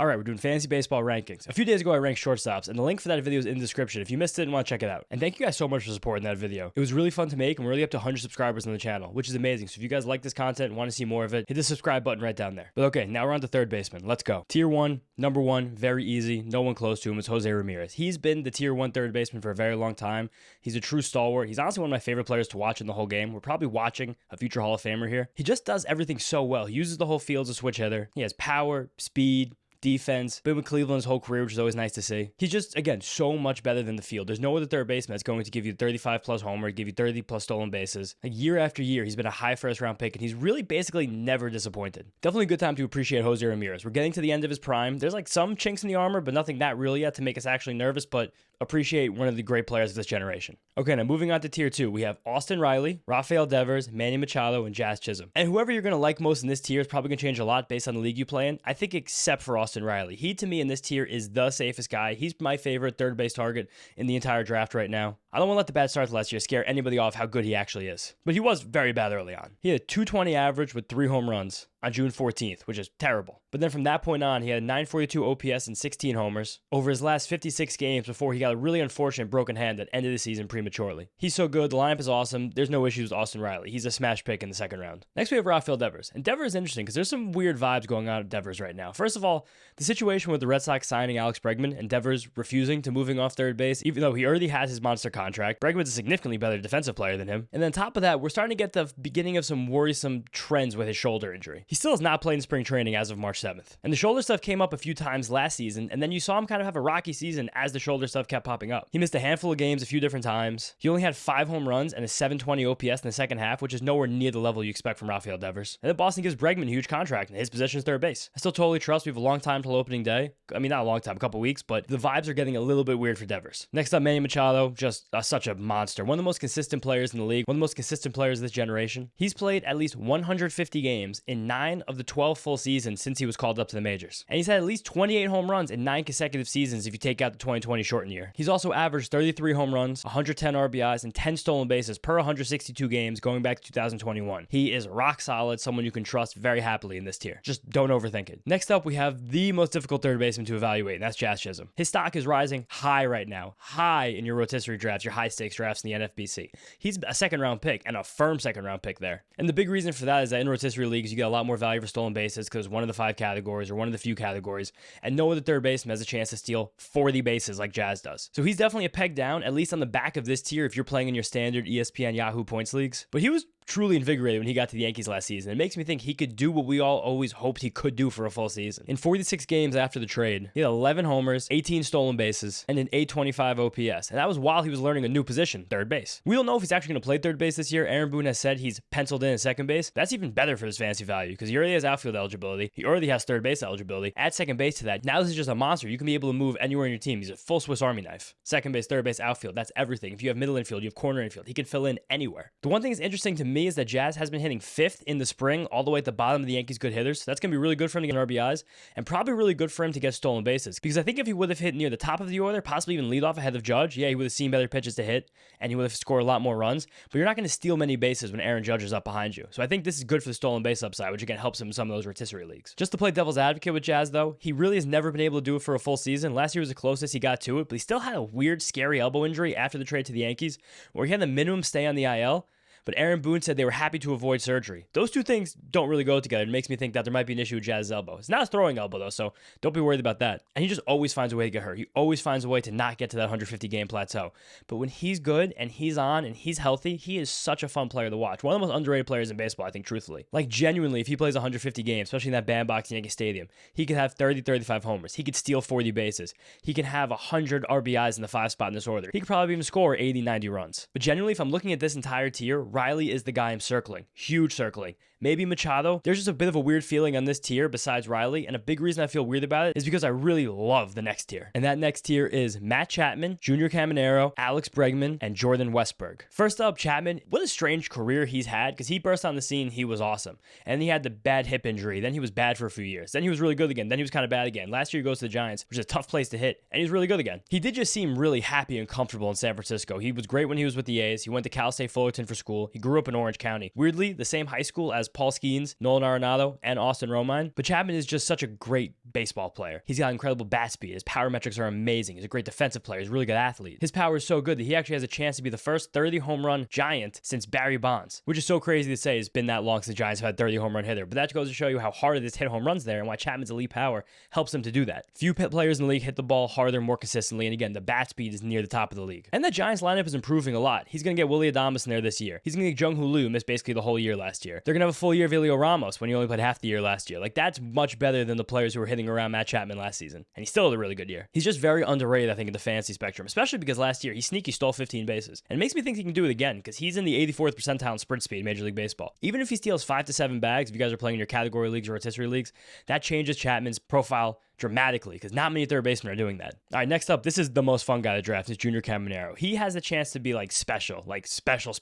All right, we're doing fantasy baseball rankings. A few days ago, I ranked shortstops, and the link for that video is in the description if you missed it and want to check it out. And thank you guys so much for supporting that video. It was really fun to make, and we're really up to 100 subscribers on the channel, which is amazing. So if you guys like this content and want to see more of it, hit the subscribe button right down there. But okay, now we're on to third baseman. Let's go. Tier 1, number 1, very easy. No one close to him is José Ramírez. He's been the tier 1 third baseman for a very long time. He's a true stalwart. He's honestly one of my favorite players to watch in the whole game. We're probably watching a future Hall of Famer here. He just does everything so well. He uses the whole field as a switch hitter. He has power, speed, defense, been with Cleveland his whole career, which is always nice to see. He's just, again, so much better than the field. There's no other third baseman that's going to give you 35 plus homer, give you 30 plus stolen bases. Like year after year, he's been a high first round pick, and he's really basically never disappointed. Definitely a good time to appreciate José Ramírez. We're getting to the end of his prime. There's like some chinks in the armor, but nothing that real yet to make us actually nervous, but appreciate one of the great players of this generation. Okay, now moving on to tier 2, we have Austin Riley, Rafael Devers, Manny Machado, and Jazz Chisholm. And whoever you're going to like most in this tier is probably going to change a lot based on the league you play in, I think, except for Austin Riley. He, to me, in this tier is the safest guy. He's my favorite third base target in the entire draft right now. I don't want to let the bad start last year scare anybody off how good he actually is. But he was very bad early on. He had a 220 average with 3 home runs on June 14th, which is terrible. But then from that point on, he had a 942 OPS and 16 homers over his last 56 games before he got a really unfortunate broken hand that ended the season prematurely. He's so good. The lineup is awesome. There's no issues with Austin Riley. He's a smash pick in the second round. Next, we have Rafael Devers. And Devers is interesting because there's some weird vibes going on at Devers right now. First of all, the situation with the Red Sox signing Alex Bregman and Devers refusing to moving off third base, even though he already has his monster contract. Bregman's a significantly better defensive player than him. And then on top of that, we're starting to get the beginning of some worrisome trends with his shoulder injury. He still has not played in spring training as of March 7th. And the shoulder stuff came up a few times last season, and then you saw him kind of have a rocky season as the shoulder stuff kept popping up. He missed a handful of games a few different times. He only had 5 home runs and a 720 OPS in the second half, which is nowhere near the level you expect from Rafael Devers. And then Boston gives Bregman a huge contract, and his position is third base. I still totally trust we have a long time till opening day. I mean, not a long time, a couple weeks, but the vibes are getting a little bit weird for Devers. Next up, Manny Machado, just such a monster. One of the most consistent players in the league, one of the most consistent players of this generation. He's played at least 150 games in 9 of the 12 full seasons since he was called up to the majors. And he's had at least 28 home runs in 9 consecutive seasons if you take out the 2020 shortened year. He's also averaged 33 home runs, 110 RBIs, and 10 stolen bases per 162 games going back to 2021. He is rock solid, someone you can trust very happily in this tier. Just don't overthink it. Next up, we have the most difficult third baseman to evaluate, and that's Jazz Chisholm. His stock is rising high right now. High in your rotisserie drafts, your high stakes drafts in the NFBC. He's a second round pick and a firm second round pick there. And the big reason for that is that in rotisserie leagues, you get a lot more value for stolen bases because one of the 5 categories or one of the few categories, and no other third baseman has a chance to steal 40 bases like Jazz does. So he's definitely a peg down, at least on the back of this tier if you're playing in your standard ESPN Yahoo points leagues. But he was truly invigorated when he got to the Yankees last season. It makes me think he could do what we all always hoped he could do for a full season. In 46 games after the trade, he had 11 homers, 18 stolen bases, and an 825 OPS. And that was while he was learning a new position, third base. We don't know if he's actually going to play third base this year. Aaron Boone has said he's penciled in at second base. That's even better for his fantasy value because he already has outfield eligibility. He already has third base eligibility. Add second base to that. Now this is just a monster. You can be able to move anywhere in your team. He's a full Swiss Army knife. Second base, third base, outfield. That's everything. If you have middle infield, you have corner infield. He can fill in anywhere. The one thing that's interesting to me is that Jazz has been hitting 5th in the spring all the way at the bottom of the Yankees good hitters. So that's going to be really good for him to get RBIs and probably really good for him to get stolen bases because I think if he would have hit near the top of the order, possibly even lead off ahead of Judge, yeah, he would have seen better pitches to hit and he would have scored a lot more runs, but you're not going to steal many bases when Aaron Judge is up behind you. So I think this is good for the stolen base upside, which again helps him in some of those rotisserie leagues. Just to play devil's advocate with Jazz though, he really has never been able to do it for a full season. Last year was the closest he got to it, but he still had a weird scary elbow injury after the trade to the Yankees where he had the minimum stay on the IL. But Aaron Boone said they were happy to avoid surgery. Those two things don't really go together. It makes me think that there might be an issue with Jazz's elbow. It's not a throwing elbow, though, so don't be worried about that. And he just always finds a way to get hurt. He always finds a way to not get to that 150-game plateau. But when he's good and he's on and he's healthy, he is such a fun player to watch. One of the most underrated players in baseball, I think, truthfully. Like, genuinely, if he plays 150 games, especially in that bandbox in Yankee Stadium, he could have 30, 35 homers. He could steal 40 bases. He can have 100 RBIs in the 5 spot in this order. He could probably even score 80, 90 runs. But genuinely, if I'm looking at this entire tier, Riley is the guy I'm circling. Huge circling. Maybe Machado. There's just a bit of a weird feeling on this tier besides Riley, and a big reason I feel weird about it is because I really love the next tier. And that next tier is Matt Chapman, Junior Caminero, Alex Bregman, and Jordan Westburg. First up, Chapman. What a strange career he's had because he burst on the scene. He was awesome. And he had the bad hip injury. Then he was bad for a few years. Then he was really good again. Then he was kind of bad again. Last year he goes to the Giants, which is a tough place to hit, and he's really good again. He did just seem really happy and comfortable in San Francisco. He was great when he was with the A's. He went to Cal State Fullerton for school. He grew up in Orange County. Weirdly, the same high school as Paul Skeens, Nolan Arenado, and Austin Romine. But Chapman is just such a great baseball player. He's got incredible bat speed. His power metrics are amazing. He's a great defensive player. He's a really good athlete. His power is so good that he actually has a chance to be the first 30 home run Giant since Barry Bonds, which is so crazy to say. It's been that long since the Giants have had 30 home run hitter. But that goes to show you how hard it is to hit home runs there and why Chapman's elite power helps him to do that. Few players in the league hit the ball harder, more consistently, and again, the bat speed is near the top of the league. And the Giants lineup is improving a lot. He's going to get Willy Adames in there this year. He's going to get Jung Hoo Lee, who missed basically the whole year last year. They're going to have a full year of Elio Ramos when he only played half the year last year. Like, that's much better than the players who were hitting around Matt Chapman last season. And he still had a really good year. He's just very underrated, I think, in the fantasy spectrum, especially because last year he sneaky stole 15 bases. And it makes me think he can do it again because he's in the 84th percentile in sprint speed in Major League Baseball. Even if he steals 5 to 7 bags, if you guys are playing in your category leagues or rotisserie leagues, that changes Chapman's profile dramatically because not many third basemen are doing that. All right, next up, this is the most fun guy to draft, is Junior Caminero. He has a chance to be like special, like special,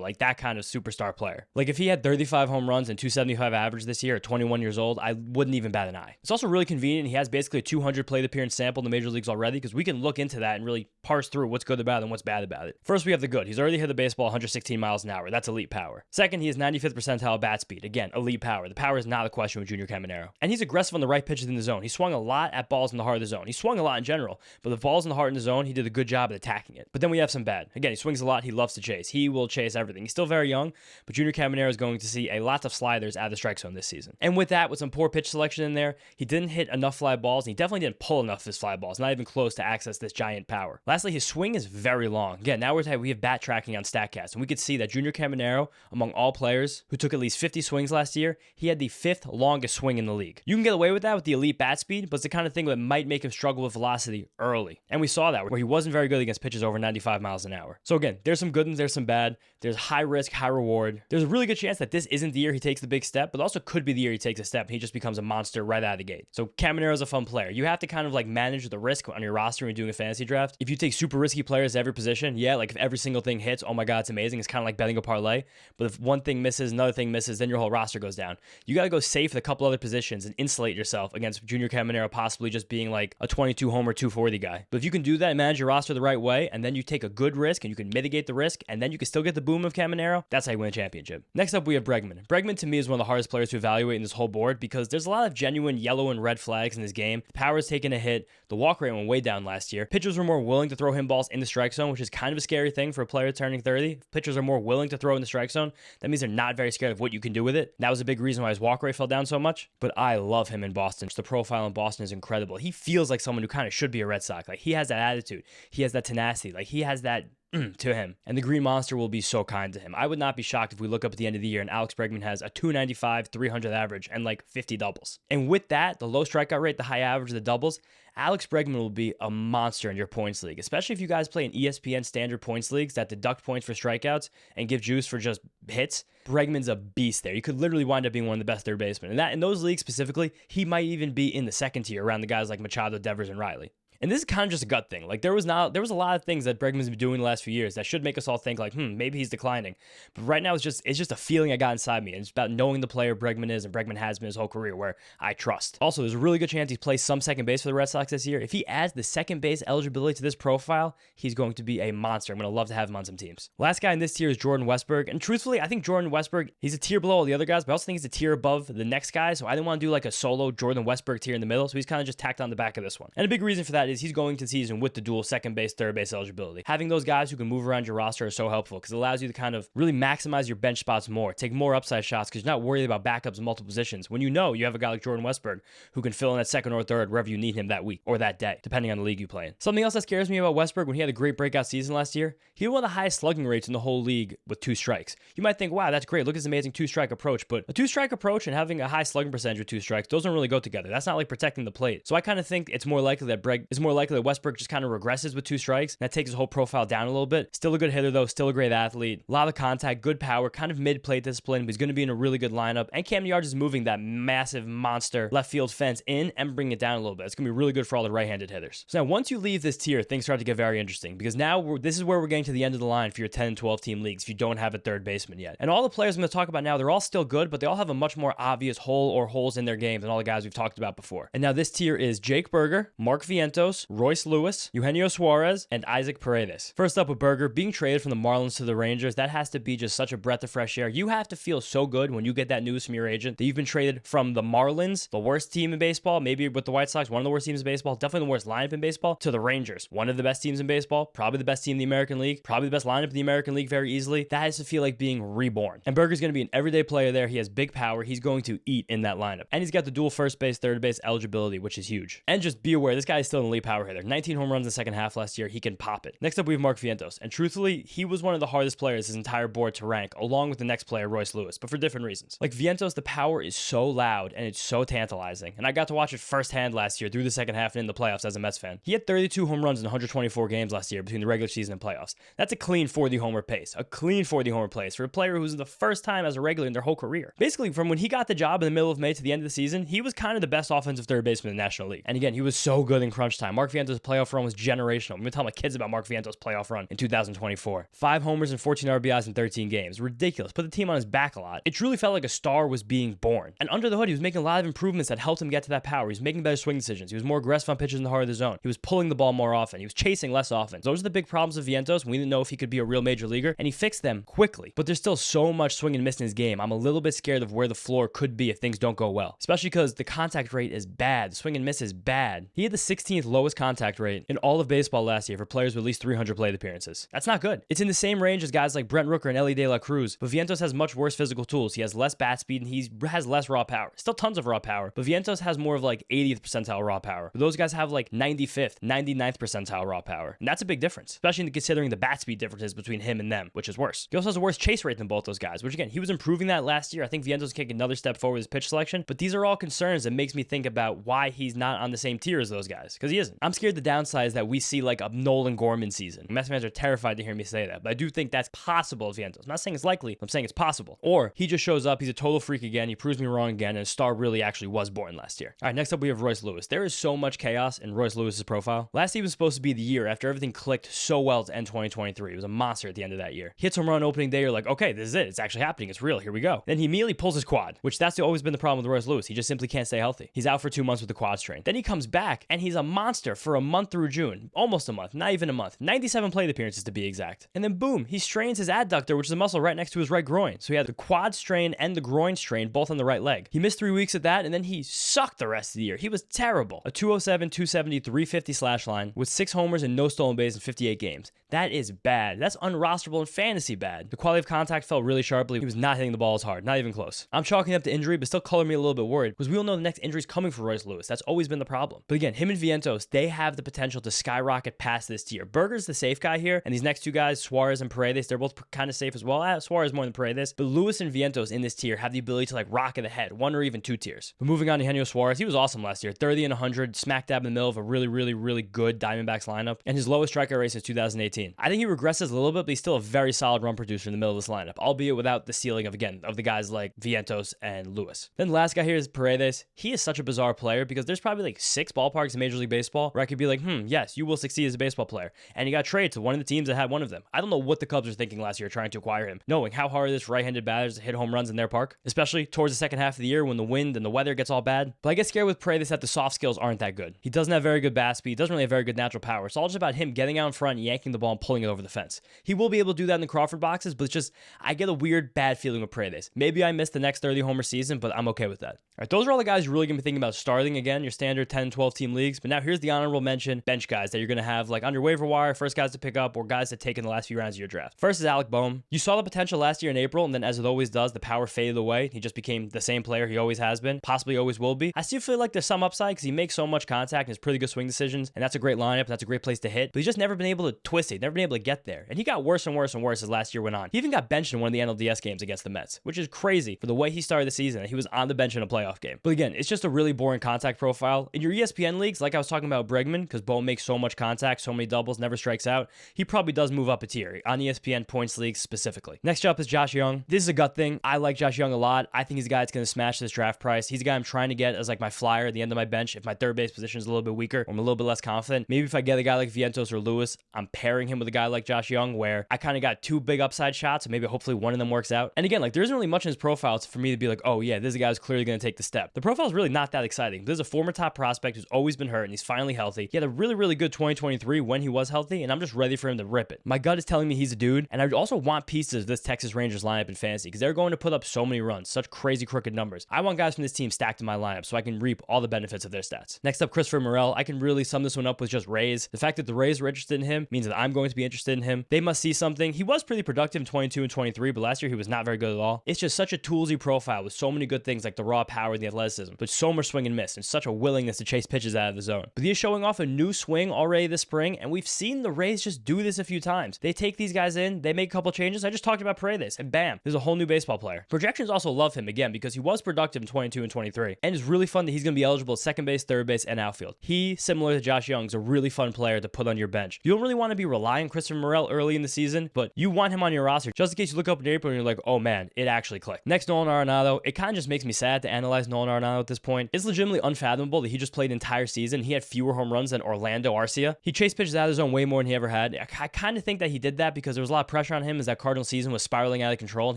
like that kind of superstar player. Like if he had 35 home runs and 275 average this year at 21 years old, I wouldn't even bat an eye. It's also really convenient. He has basically a 200 plate appearance sample in the major leagues already because we can look into that and really parse through what's good about it and what's bad about it. First, we have the good. He's already hit the baseball 116 miles an hour. That's elite power. Second, he has 95th percentile bat speed. Again, elite power. The power is not a question with Junior Caminero. And he's aggressive on the right pitches in the zone. He swung a lot at balls in the heart of the zone. He swung a lot in general, but the balls in the heart in the zone, he did a good job at attacking it. But then we have some bad. Again, he swings a lot. He loves to chase. He will chase everything. He's still very young, but Junior Caminero is going to see a lot of sliders out of the strike zone this season. And with that, with some poor pitch selection in there, he didn't hit enough fly balls, and he definitely didn't pull enough of his fly balls, not even close to access this giant power. Lastly, his swing is very long. Again, now we have bat tracking on StatCast, and we could see that Junior Caminero, among all players who took at least 50 swings last year, he had the 5th longest swing in the league. You can get away with that with the elite bat speed, but it's the kind of thing that might make him struggle with velocity early. And we saw that where he wasn't very good against pitches over 95 miles an hour. So again, there's some good ones, there's some bad. There's high risk, high reward. There's a really good chance that this isn't the year he takes the big step, but also could be the year he takes a step and he just becomes a monster right out of the gate. So Caminero is a fun player. You have to kind of like manage the risk on your roster when you're doing a fantasy draft. If you take super risky players at every position, yeah, like if every single thing hits, oh my God, it's amazing. It's kind of like betting a parlay. But if one thing misses, another thing misses, then your whole roster goes down. You got to go safe at a couple other positions and insulate yourself against Junior Caminero possibly just being like a 22 homer 240 guy. But if you can do that and manage your roster the right way, and then you take a good risk and you can mitigate the risk, and then you can still get the boom of Caminero, that's how you win a championship. Next up, we have Bregman. Bregman to me is one of the hardest players to evaluate in this whole board because there's a lot of genuine yellow and red flags in this game. The power's taken a hit. The walk rate went way down last year. Pitchers were more willing to throw him balls in the strike zone, which is kind of a scary thing for a player turning 30. If pitchers are more willing to throw in the strike zone, that means they're not very scared of what you can do with it. That was a big reason why his walk rate fell down so much. But I love him in Boston. The profile in Boston is incredible. He feels like someone who kind of should be a Red Sox. Like he has that attitude. He has that tenacity. Like he has that to him. And the Green Monster will be so kind to him. I would not be shocked if we look up at the end of the year and Alex Bregman has a 295, 300 average and like 50 doubles. And with that, the low strikeout rate, the high average, the doubles, Alex Bregman will be a monster in your points league, especially if you guys play in ESPN standard points leagues that deduct points for strikeouts and give juice for just hits. Bregman's a beast there. You could literally wind up being one of the best third basemen. And that in those leagues specifically, he might even be in the second tier around the guys like Machado, Devers, and Riley. And this is kind of just a gut thing. Like there was a lot of things that Bregman's been doing the last few years that should make us all think like, maybe he's declining. But right now it's just a feeling I got inside me. And it's about knowing the player Bregman is and Bregman has been his whole career where I trust. Also, there's a really good chance he plays some second base for the Red Sox this year. If he adds the second base eligibility to this profile, he's going to be a monster. I'm going to love to have him on some teams. Last guy in this tier is Jordan Westburg. And truthfully, I think Jordan Westburg, he's a tier below all the other guys, but I also think he's a tier above the next guy. So I didn't want to do like a solo Jordan Westburg tier in the middle. So he's kind of just tacked on the back of this one. And a big reason for that is he's going to see with the dual second base, third base eligibility. Having those guys who can move around your roster is so helpful because it allows you to kind of really maximize your bench spots more, take more upside shots because you're not worried about backups in multiple positions when you know you have a guy like Jordan Westburg who can fill in at second or third wherever you need him that week or that day, depending on the league you play in. Something else that scares me about Westburg, when he had a great breakout season last year, he had one of the highest slugging rates in the whole league with 2 strikes. You might think, wow, that's great. Look at this amazing 2-strike approach, but a 2-strike approach and having a high slugging percentage with 2 strikes, those don't really go together. That's not like protecting the plate. So I kind of think it's more likely that Westburg just kind of regresses with 2 strikes. That takes his whole profile down a little bit. Still a good hitter though, still a great athlete. A lot of contact, good power, kind of mid-plate discipline, but he's going to be in a really good lineup. And Camden Yards is moving that massive monster left field fence in and bringing it down a little bit. It's going to be really good for all the right-handed hitters. So now once you leave this tier, things start to get very interesting because now this is where we're getting to the end of the line for your 10 and 12 team leagues if you don't have a third baseman yet. And all the players I'm going to talk about now, they're all still good, but they all have a much more obvious hole or holes in their game than all the guys we've talked about before. And now this tier is Jake Berger, Mark Vientos, Vientos, Royce Lewis, Eugenio Suarez, and Isaac Paredes. First up with Berger, being traded from the Marlins to the Rangers, that has to be just such a breath of fresh air. You have to feel so good when you get that news from your agent that you've been traded from the Marlins, the worst team in baseball, maybe with the White Sox, one of the worst teams in baseball, definitely the worst lineup in baseball, to the Rangers, one of the best teams in baseball, probably the best team in the American League, probably the best lineup in the American League very easily. That has to feel like being reborn. And Berger's going to be an everyday player there. He has big power. He's going to eat in that lineup. And he's got the dual first base, third base eligibility, which is huge. And just be aware, this guy is still an elite power hitter. 19 home runs in the second half last year. He can pop it. Next up, we have Mark Vientos. And truthfully, he was one of the hardest players his entire board to rank, along with the next player, Royce Lewis, but for different reasons. Like Vientos, the power is so loud and it's so tantalizing. And I got to watch it firsthand last year through the second half and in the playoffs as a Mets fan. He had 32 home runs in 124 games last year between the regular season and playoffs. That's a clean 40 homer pace. A clean 40 homer pace for a player who's the first time as a regular in their whole career. Basically, from when he got the job in the middle of May to the end of the season, he was kind of the best offensive third baseman in the National League. And again, he was so good in crunch time. Mark Vientos' playoff run was generational. I'm going to tell my kids about Mark Vientos' playoff run in 2024. 5 homers and 14 RBIs in 13 games. Ridiculous. Put the team on his back a lot. It truly felt like a star was being born. And under the hood, he was making a lot of improvements that helped him get to that power. He was making better swing decisions. He was more aggressive on pitches in the heart of the zone. He was pulling the ball more often. He was chasing less often. Those are the big problems of Vientos. We didn't know if he could be a real major leaguer, and he fixed them quickly. But there's still so much swing and miss in his game. I'm a little bit scared of where the floor could be if things don't go well, especially because the contact rate is bad. The swing and miss is bad. He had the 16th lowest contact rate in all of baseball last year for players with at least 300 plate appearances. That's not good. It's in the same range as guys like Brent Rooker and Ellie De La Cruz, but Vientos has much worse physical tools. He has less bat speed and he has less raw power. Still tons of raw power, but Vientos has more of like 80th percentile raw power. But those guys have like 95th, 99th percentile raw power. And that's a big difference, especially considering the bat speed differences between him and them, which is worse. He also has a worse chase rate than both those guys, which again, he was improving that last year. I think Vientos can take another step forward with his pitch selection, but these are all concerns that makes me think about why he's not on the same tier as those guys, because he isn't. I'm scared the downside is that we see like a Nolan Gorman season. Mets fans are terrified to hear me say that, but I do think that's possible with Vientos. I'm not saying it's likely, I'm saying it's possible. Or he just shows up, he's a total freak again, he proves me wrong again, and a star really actually was born last year. All right, next up we have Royce Lewis. There is so much chaos in Royce Lewis's profile. Last season was supposed to be the year after everything clicked so well to end 2023. He was a monster at the end of that year. He hits home run opening day, you're like, okay, this is it. It's actually happening. It's real. Here we go. Then he immediately pulls his quad, which that's always been the problem with Royce Lewis. He just simply can't stay healthy. He's out for 2 months with the quad strain. Then he comes back and he's a monster for a month through June. Almost a month, not even a month. 97 plate appearances to be exact. And then boom, he strains his adductor, which is a muscle right next to his right groin. So he had the quad strain and the groin strain both on the right leg. He missed 3 weeks at that, and then he sucked the rest of the year. He was terrible. A 207, 270, 350 slash line with 6 homers and no stolen base in 58 games. That is bad. That's unrosterable and fantasy bad. The quality of contact fell really sharply. He was not hitting the ball as hard, not even close. I'm chalking up to injury, but still coloring me a little bit worried because we all know the next injury is coming for Royce Lewis. That's always been the problem. But again, him and Vientos, they have the potential to skyrocket past this tier. Berger's the safe guy here, and these next two guys, Suarez and Paredes, they're both kind of safe as well. Suarez more than Paredes, but Lewis and Vientos in this tier have the ability to like rocket ahead, 1 or even 2 tiers. But moving on to Eugenio Suarez, he was awesome last year, 30 and 100, smack dab in the middle of a really good Diamondbacks lineup, and his lowest strikeout rate since 2018. I think he regresses a little bit, but he's still a very solid run producer in the middle of this lineup, albeit without the ceiling of the guys like Vientos and Lewis. Then the last guy here is Paredes. He is such a bizarre player because there's probably like 6 ballparks in Major League Baseball where I could be like, yes, you will succeed as a baseball player. And he got traded to one of the teams that had one of them. I don't know what the Cubs were thinking last year trying to acquire him, knowing how hard it is for right-handed batters to hit home runs in their park, especially towards the second half of the year when the wind and the weather gets all bad. But I get scared with Paredes that the soft skills aren't that good. He doesn't have very good bat speed, doesn't really have very good natural power. It's all just about him getting out in front, yanking the ball, and pulling it over the fence. He will be able to do that in the Crawford boxes, but it's just, I get a weird bad feeling with Paredes. Maybe I missed the next 30 homer season, but I'm okay with that. All right, those are all the guys you're really going to be thinking about starting again, your standard 10, 12 team leagues. But now here's the honorable mention bench guys that you're going to have like on your waiver wire, first guys to pick up, or guys to take in the last few rounds of your draft. First is Alec Boehm. You saw the potential last year in April, and then as it always does, the power faded away. He just became the same player he always has been, possibly always will be. I still feel like there's some upside because he makes so much contact and has pretty good swing decisions, and that's a great lineup, and that's a great place to hit. But he's just never been able to twist it, never been able to get there. And he got worse and worse and worse as last year went on. He even got benched in one of the NLDS games against the Mets, which is crazy for the way he started the season. He was on the bench in a playoff game. But again, it's just a really boring contact profile. In your ESPN leagues, like I was talking about Bregman, because Boehm makes so much contact, so many doubles, never strikes out, he probably does move up a tier on ESPN points leagues specifically. Next up is Josh Young. This is a gut thing. I like Josh Young a lot. I think he's a guy that's going to smash this draft price. He's a guy I'm trying to get as like my flyer at the end of my bench. If my third base position is a little bit weaker, or I'm a little bit less confident, maybe if I get a guy like Vientos or Lewis, I'm pairing him with a guy like Josh Young where I kind of got 2 big upside shots, and maybe hopefully one of them works out. And again, like there isn't really much in his profile for me to be like, oh yeah, this is a guy who's clearly going to take the step. The profile is really not that exciting. This is a former top prospect who's always been hurt, and he's finally finally healthy. He had a really good 2023 when he was healthy, and I'm just ready for him to rip it. My gut is telling me he's a dude, and I also want pieces of this Texas Rangers lineup in fantasy because they're going to put up so many runs, such crazy crooked numbers. I want guys from this team stacked in my lineup so I can reap all the benefits of their stats. Next up, Christopher Morel. I can really sum this one up with just Rays. The fact that the Rays were interested in him means that I'm going to be interested in him. They must see something. He was pretty productive in 22 and 23, but last year he was not very good at all. It's just such a toolsy profile with so many good things like the raw power and the athleticism, but so much swing and miss and such a willingness to chase pitches out of the zone. But he is showing off a new swing already this spring, and we've seen the Rays just do this a few times. They take these guys in, they make a couple changes. I just talked about Paredes, and bam, there's a whole new baseball player. Projections also love him again because he was productive in 22 and 23, and it's really fun that he's going to be eligible at second base, third base, and outfield. He, similar to Josh Young, is a really fun player to put on your bench. You don't really want to be relying on Christopher Morel early in the season, but you want him on your roster just in case you look up in April and you're like, oh man, it actually clicked. Next, Nolan Arenado. It kind of just makes me sad to analyze Nolan Arenado at this point. It's legitimately unfathomable that he just played an entire season. He had fewer home runs than Orlando Arcia. He chased pitches out of the zone way more than he ever had. I kind of think that he did that because there was a lot of pressure on him as that Cardinal season was spiraling out of control and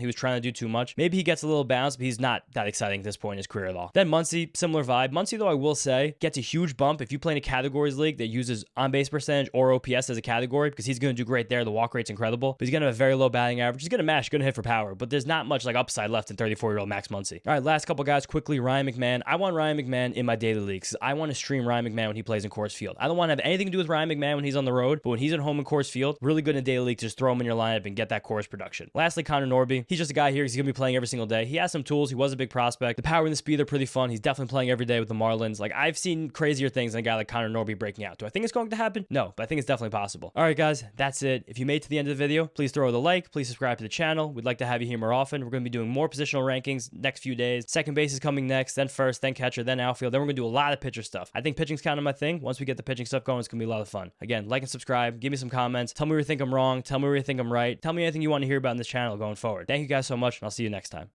he was trying to do too much. Maybe he gets a little bounce, but he's not that exciting at this point in his career at all. Then Muncy, similar vibe. Muncy, though, I will say, gets a huge bump if you play in a categories league that uses on-base percentage or OPS as a category because he's going to do great there. The walk rate's incredible, but he's going to have a very low batting average. He's going to mash, going to hit for power, but there's not much like upside left in 34-year-old Max Muncy. All right, last couple guys quickly. Ryan McMahon. I want Ryan McMahon in my daily leagues. I want to stream Ryan McMahon when he plays in Coors Field. I don't want to have anything to do with Ryan McMahon when he's on the road, but when he's at home in Coors Field, really good in daily leagues. Just throw him in your lineup and get that Coors production. Lastly, Connor Norby. He's just a guy here. He's going to be playing every single day. He has some tools. He was a big prospect. The power and the speed are pretty fun. He's definitely playing every day with the Marlins. Like, I've seen crazier things than a guy like Connor Norby breaking out. Do I think it's going to happen? No, but I think it's definitely possible. All right, guys, that's it. If you made it to the end of the video, please throw it a like. Please subscribe to the channel. We'd like to have you here more often. We're going to be doing more positional rankings next few days. Second base is coming next, then first, then catcher, then outfield. Then we're going to do a lot of pitcher stuff. I think pitching's kind of my thing. Once we get the pitching stuff going, it's going to be a lot of fun. Again, like and subscribe. Give me some comments. Tell me where you think I'm wrong. Tell me where you think I'm right. Tell me anything you want to hear about in this channel going forward. Thank you guys so much, and I'll see you next time.